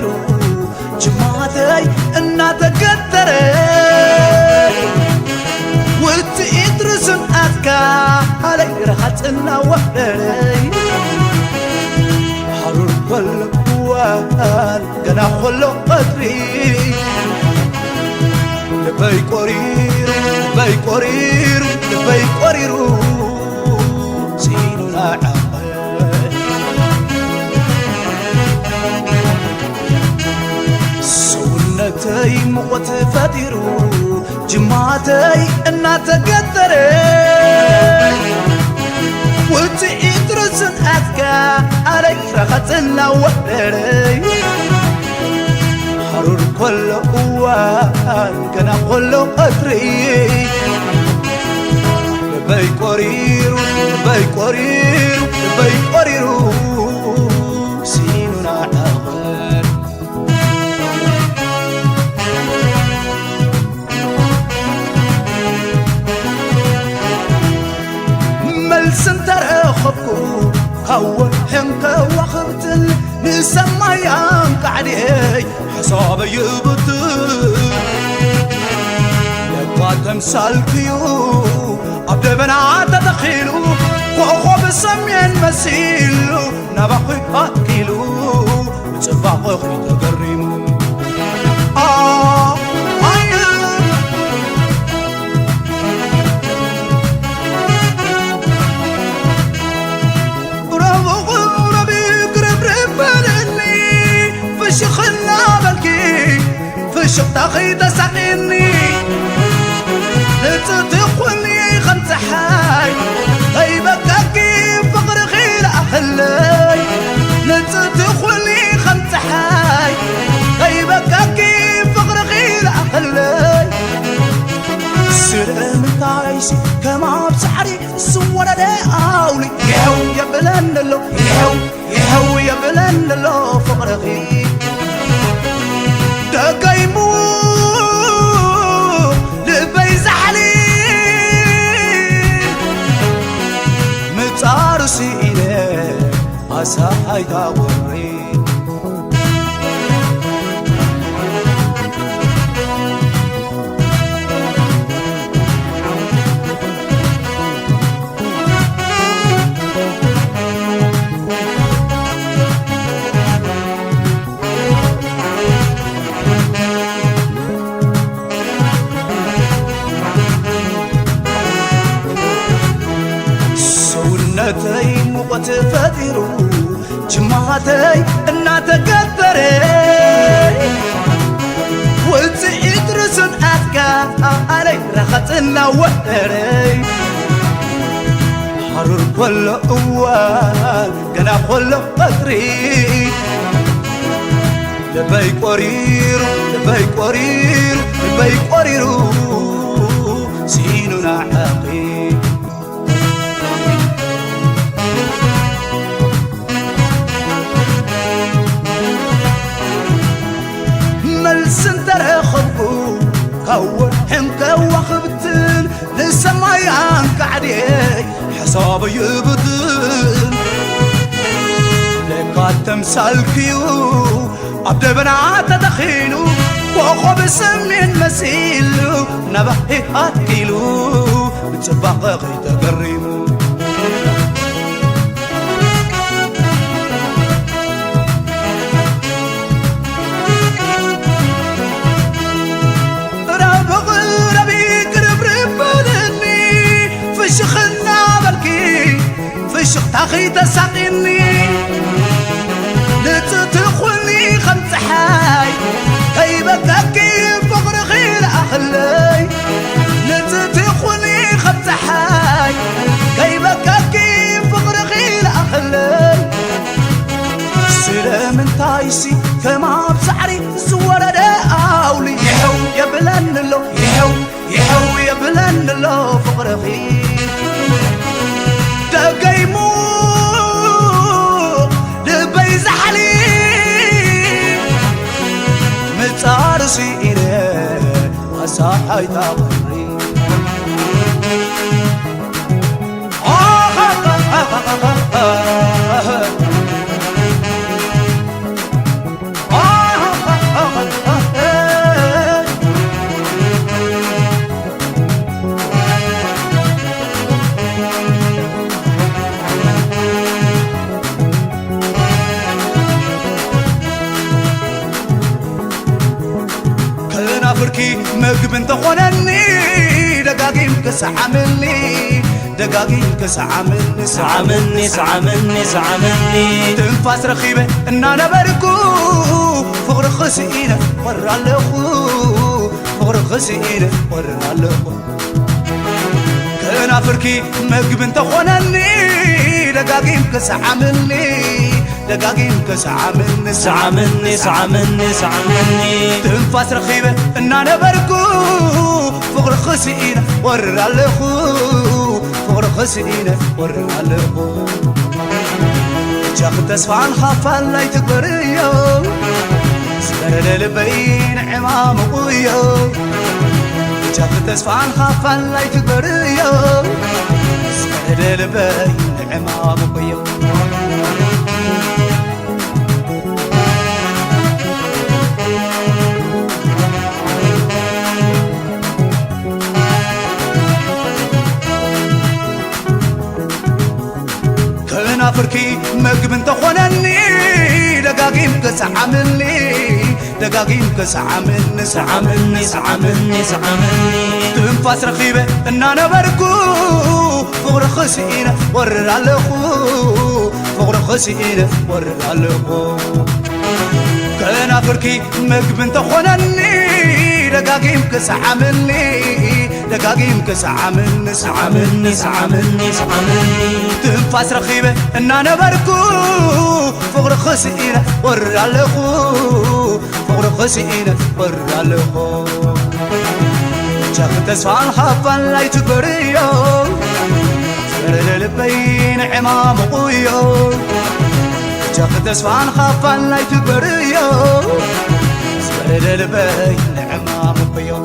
فطيرو جماعتي إنا تقدري وتدرسن أتكا علي رخت إنا وحدري حرور كل قوان قنا خلو قدري لبي قريرو لبي قريرو لبي قريرو سينو لا سونتي موت فديرو جماعتي إنا تقدري وتدرسن أتكا علي رختنا وحدري حرور كل قوان كنا كل قدري لبي قريرو لبي قريرو لبي قريرو سينو نعقل ملسن ترخبكو هو حنك وخبتل نسمى يانك عليه حساب يبطل لقى تمثالكيو عبد بنا تدخيلو وخو بسمين مسيلو نبخي هاتكيلو وصباق خي تقريمو شقتاخي تسعيني لتدخلني خمس حاي غيبك كيف فقر خير أهلي لتدخلني خمس حاي غيبك كيف فقر خير أهلي سلام تعيشي كما بسحري السورة دي أولي يهو يا بلند اللو يهو يا بلند اللو فقر خير دقيمو لبي زحلي متعرسي إليه أساحي تاوري سونتي موت فديرو جماعتي إنا تقدري وتدرسن أتكا علي رختنا وحدري حرور كل أول قنا كل قدري لبي قريرو لبي قريرو لبي قريرو سينونا حقي ملسن ترخبو كون حنك وخبتن لسما يانك عليك حساب يبدل لقى تمثالكيو عبد بنا تدخيلو وخو بسمين مسيلو نبحي هاتكيلو بتسبق غي تقريمو شقتاخي تسعيني لتدخلني خمس حاي غيبك كيف فقر خير أخلي لتدخلني خمس حاي غيبك كيف فقر خير أخلي سلام تايسي كما بسعري السورة دا أولي يهو يا بلند اللو يهو يا بلند اللو فقر خير دقيمو لبي زحلي متعرسي إليه أساحي تاوري مقب انت خونني دقاقيم كسعملني دقاقيم كسعملني سعملني تنفاس رخيبة إنا نبركو فقر خسئينة ورا لخو فقر خسئينة ورا لخو كنافركي مقب انت خونني دقاقيم كسعملني دقاقيم كسعملني تنفاس رخيبة إنا نبركو فقر خسئينة ورا لخو فقر خسئينة ورا لخو جاك تسفعن خافن لا يتقبريو سبر للبين عمام قويو جاك تسفعن خافن لا يتقبريو سبر للبين عمام قويو كنافركي مقب انت خونني دقاقيم كسعملني دقاقيم كسعملني تنفاس رخيبة إنا نبركو فقر خسئينة ورا لخو فقر خسئينة ورا لخو كنافركي مقب انت خونني دقاقيم كسعملني دقاقيم كسعملني تنفاس رخيبة إنا نبركو فقر خسئينة ورا لخو فقر خسئينة ورا لخو جاك تسفعن خافن لا يتقبريو سبر للبين عمام قويو جاك تسفعن خافن لا يتقبريو سبر للبين عمام قويو